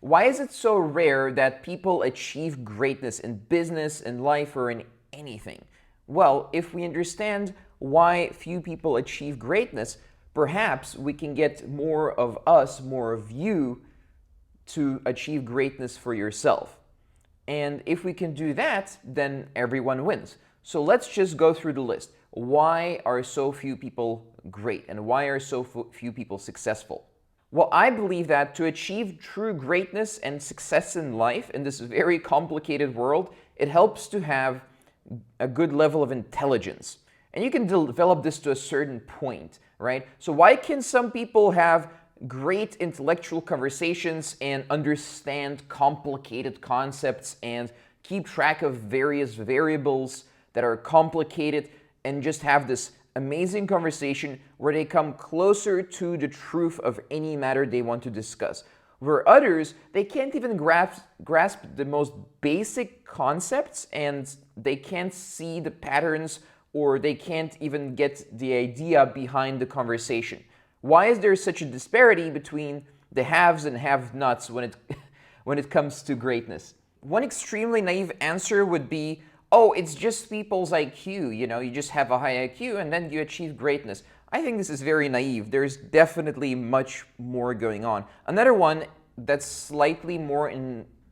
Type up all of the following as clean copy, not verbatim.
Why is it so rare that people achieve greatness in business, in life, or in anything? Well, if we understand why few people achieve greatness, perhaps we can get more of us, more of you, to achieve greatness for yourself. And if we can do that, then everyone wins. So let's just go through the list. Why are so few people great? And why are so few people successful? Well, I believe that to achieve true greatness and success in life in this very complicated world, it helps to have a good level of intelligence. And you can develop this to a certain point, right? So why can some people have great intellectual conversations and understand complicated concepts and keep track of various variables that are complicated and just have this amazing conversation where they come closer to the truth of any matter they want to discuss? Where others, they can't even grasp the most basic concepts and they can't see the patterns or they can't even get the idea behind the conversation. Why is there such a disparity between the haves and have-nots when it comes to greatness? One extremely naive answer would be, oh, it's just people's IQ, you just have a high IQ and then you achieve greatness. I think this is very naive. There's definitely much more going on. Another one that's slightly more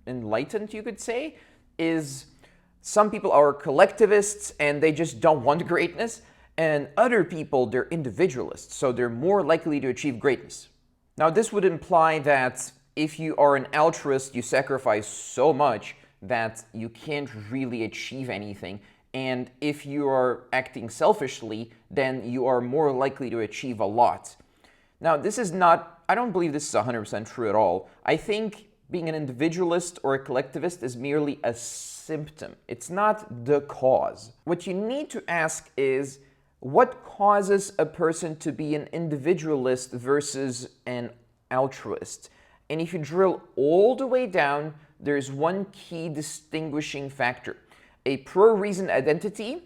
enlightened, you could say, is some people are collectivists and they just don't want greatness. And other people, they're individualists, so they're more likely to achieve greatness. Now, this would imply that if you are an altruist, you sacrifice so much that you can't really achieve anything. And if you are acting selfishly, then you are more likely to achieve a lot. Now, I don't believe this is 100% true at all. I think being an individualist or a collectivist is merely a symptom. It's not the cause. What you need to ask is, what causes a person to be an individualist versus an altruist? And if you drill all the way down, there's one key distinguishing factor: a pro-reason identity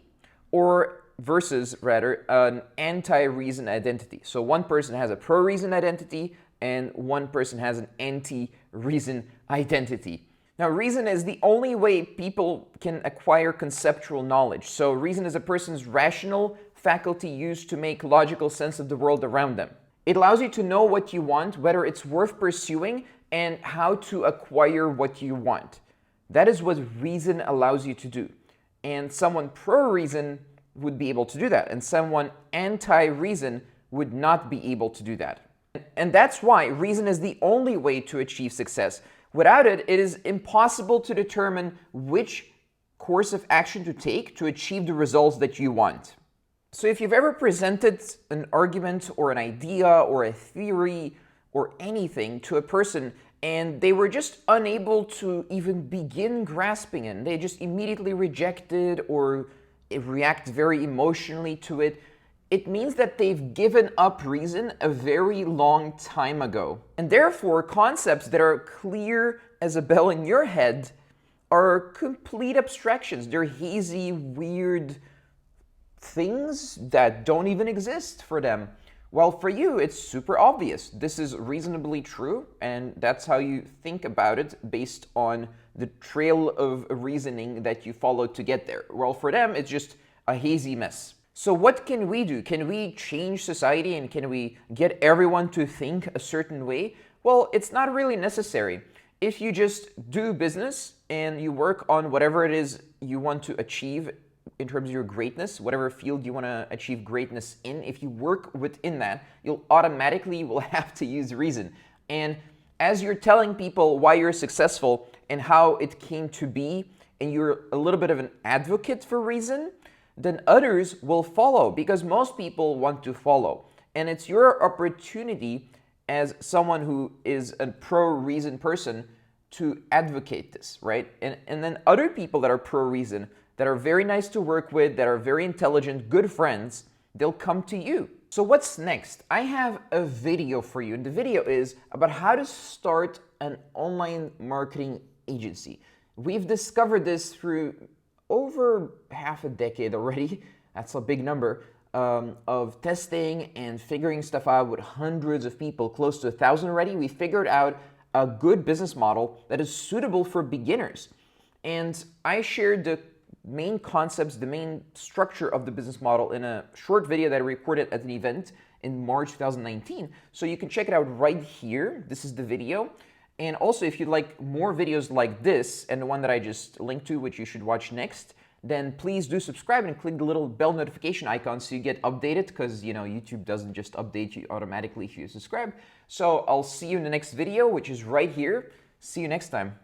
versus an anti-reason identity. So one person has a pro-reason identity and one person has an anti-reason identity. Now, reason is the only way people can acquire conceptual knowledge. So reason is a person's rational faculty used to make logical sense of the world around them. It allows you to know what you want, whether it's worth pursuing, and how to acquire what you want. That is what reason allows you to do. And someone pro-reason would be able to do that, and someone anti-reason would not be able to do that. And that's why reason is the only way to achieve success. Without it, it is impossible to determine which course of action to take to achieve the results that you want. So if you've ever presented an argument or an idea or a theory or anything to a person and they were just unable to even begin grasping it, they just immediately rejected or react very emotionally to it, it means that they've given up reason a very long time ago. And therefore, concepts that are clear as a bell in your head are complete abstractions. They're hazy, weird things that don't even exist for them. Well, for you, it's super obvious. This is reasonably true, and that's how you think about it based on the trail of reasoning that you followed to get there. Well, for them, it's just a hazy mess. So what can we do? Can we change society and can we get everyone to think a certain way? Well, it's not really necessary. If you just do business and you work on whatever it is you want to achieve in terms of your greatness, whatever field you want to achieve greatness in, if you work within that, you'll automatically will have to use reason. And as you're telling people why you're successful and how it came to be, and you're a little bit of an advocate for reason, then others will follow because most people want to follow. And it's your opportunity as someone who is a pro-reason person to advocate this, right? And then other people that are pro-reason, that are very nice to work with, that are very intelligent, good friends, they'll come to you. So what's next? I have a video for you, and the video is about how to start an online marketing agency. We've discovered this through over half a decade already. That's a big number of testing and figuring stuff out with hundreds of people, close to 1,000 already. We figured out a good business model that is suitable for beginners. And I shared the main concepts, the main structure of the business model in a short video that I recorded at an event in March 2019. So you can check it out right here. This is the video. And also, if you'd like more videos like this and the one that I just linked to, which you should watch next, then please do subscribe and click the little bell notification icon so you get updated, because YouTube doesn't just update you automatically if you subscribe. So I'll see you in the next video, which is right here. See you next time.